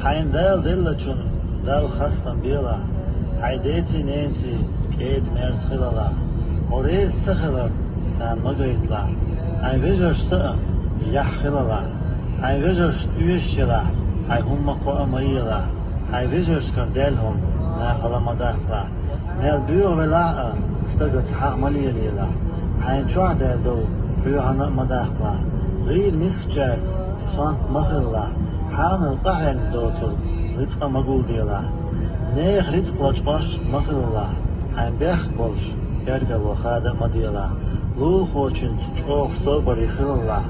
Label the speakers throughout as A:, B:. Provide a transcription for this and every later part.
A: Hain del dillachun del khastan bila. Haydeti nenti ed mers khilala. Oriz sakhala san magaytla. Hay vejosh sa yah khilala. Hay vejosh uyshila. Hay humma ko amayila. Hay vejosh kardelhum na khala madakla. Mel biyo vela stagat hamaliyila. Hain chuada do rühana madakla. غير نصف جارت صانت مخلا حان القهر دوتر رزق مقول ديلا نيخ رزق لجباش مخلا حين بيخ بولش يرقل وخادة مديلا لول خوشن تشوخ صوبري خللا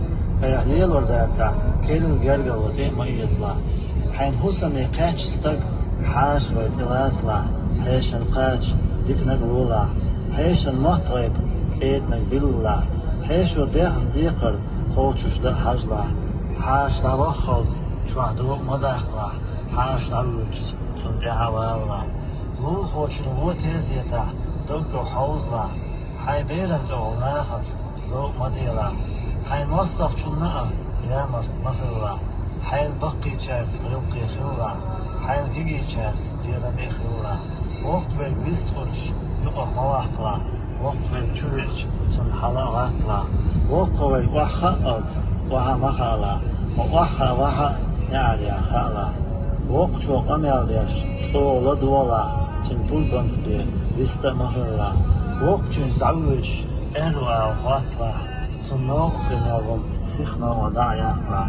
A: ايحليل ورداتا كيلل يرقل وديما يزلا حين حسمي قاچ ستق حاش ويتلازلا حيشن قاچ ديك نقلولا حيشن محطويب ايد نقبللا حيشو ديخن ديقر خوششده حجلا حاش لواخلز شوهدو مداخلا حاش لروج تون بهوالا لول خوشن و تزيتا دوگو حوزلا حي بيرن جو ناخز دو مديلا حي مصدق چونه يامر مخلا حي البقي چرس رلقي خلا حي الفيجي چرس بيرمي خلا وقت بل ويستخرش يقه مواقلا وقت بل چورج تون حلا غاقلا وقوي وحا أز وحا مخالا وحا وحا نعليا خالا وقشو قميال ديش چولا دولا تنبول بنسبي ويستا مهلا وقشو زعوج إنوا وغاتلا تنوغ في نوغم سيخنا ودعياقلا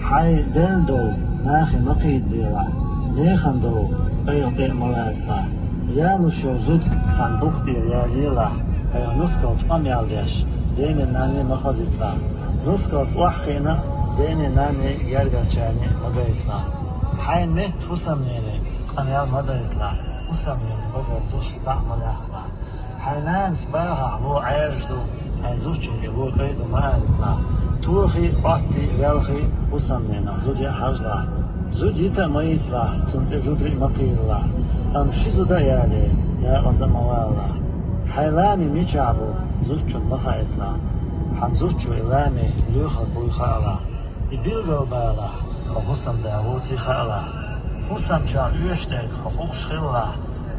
A: حي دين دو ناخي مقيد ديلا نيخن دو ايقي ملازلا يالو شو زود تنبوخ دير ياليلا ايو نسكوت قميال ديش ديني ناني مخازيتلا نسكوت وحخينا ديني ناني يرغنچاني مغايتلا حين مت حسمنيني قميال مدايتلا حسمنيني بغر دوش تعملاقلا حينان سباها لو عيرجدو حيزوشي لو قيدو مالتلا توخي قطي يلخي حسمنينا زودي حجلا زوديتا ميتلا تنت زودري مقيرلا امشيزو دايالي يا غزموالا حيلامي ميچابو زوچون مخايتلا حنزوچو إلامي لوخا بويخالا إبيلغو بالا خحسن داوتي خالا حسن جا يوشتك خخوش خلا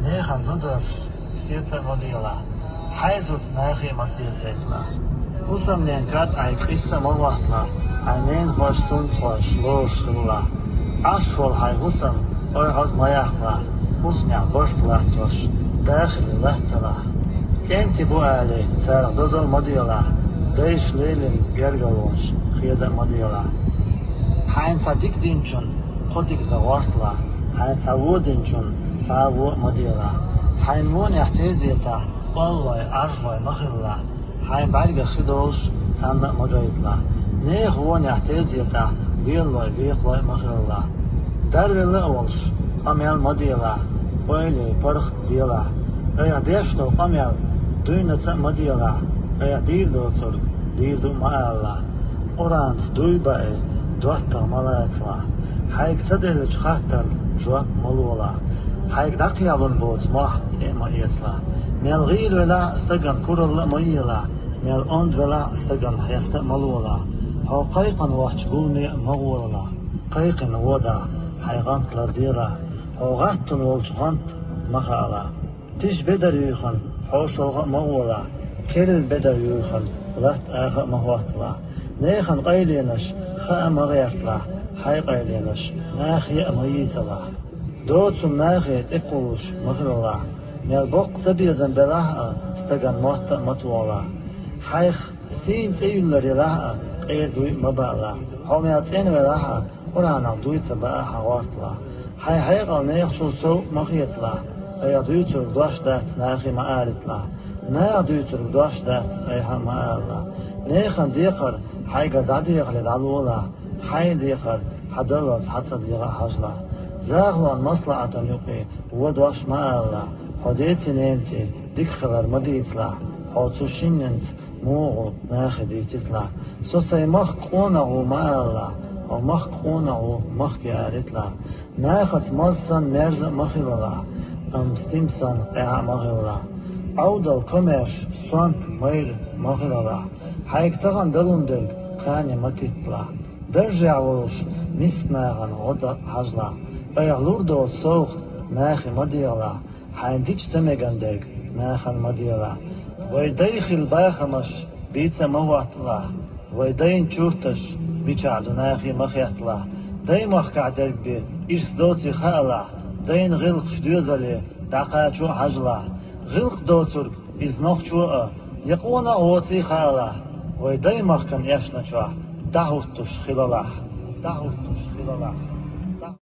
A: نيخن زودرش سيتا مديلا حيزود ناخي مسيتلا حسن لينكات اي قصة مروحتلا عينين خوشتون خوش لوش خلا عشفول هاي حسن اوي حز مياخلا حسمع برشتلا توش داخل لحتلا كنتي بو آلي سارق دوزل مديلا ديش ليلين جرگلونش خيدا مديلا حين صديق دينچون خودك دوارتلا حين ساوو دينچون ساوو مديلا حين مون يحتيزيتا والله عرفوي مخلا حين بارغ خدولش ساند مدويتلا نيخ وون يحتيزيتا ويلوي ويخلوي مخلا درويل اولش قميال مديلا ويلي پرخ ديلا ايا ديشتو قميال دوينة مديلا ايا دير دوتر دير دو مالا اورانت دوي باي دوتا مالاتلا حيك تدلج خاطر جوات ملولا حيك دقيالون بوت مح ايما ايسلا ميل غير ولا استقن كورل ميلا ميل اوند ولا استقن حيست ملولا هو قيقن وحش بولمي مغولا قيقن ودا حيغانت لرديلا هو غاتن والجغانت مخالا تيش بدر يخن حوشوغا مغولا كيرل بدر يخن لات آخا مغواتلا نيخن قيلينش خا مغيرتلا حي قيلينش ناخي ميتلا دوتسم ناخي تقولش مغرلا ميل بوق تبيزن بلاها استغن موتا متولا حيخ سين تيولر يلاها قير دوي مبالا حوميات سين ولاها قرانا دوي تباها وارتلا حي حيقل نيخشو سو مغيتلا ايا دويتر دوش دات ناخي مآلتلا نا دويتر دوش دات ايها مآلا نيخن ديقر حيقر داديق لدالولا حي ديقر حدلت حتى ديقر حجلا زاغلان مصلعة يقي ودوش مآلا حديتي نينتي ديك خبر مديتلا حوتو شيننت موغو ناخي ديتلا سوسي مخ قونه مآلا او مخ قونه مخ كيارتلا ناخت مصن مرز مخيللا ستيمسون اها مغيرلا اودل كوميرش سوانت مير مغيرلا حيك تغن دلوندل قاني متيتلا درجع ولش مسكناغن غدا حجلا Ayalur da soğuk, nahi madiyala, handiç temegandeg, nahan madiyala. Vaydaykhil baykhamaş, bitsa mavatla, vaydayn çurtaş, biçadu nahi mahyatla. Daymah ka'derbi, irsdoti khala, dayn gılq şdüzali, daqaçu hajla. Gılq dotur, iznohçua, yaquna ovati khala. Vaydaymah kan yaşnaçua, dahuttuş khilalah, dahuttuş khilalah.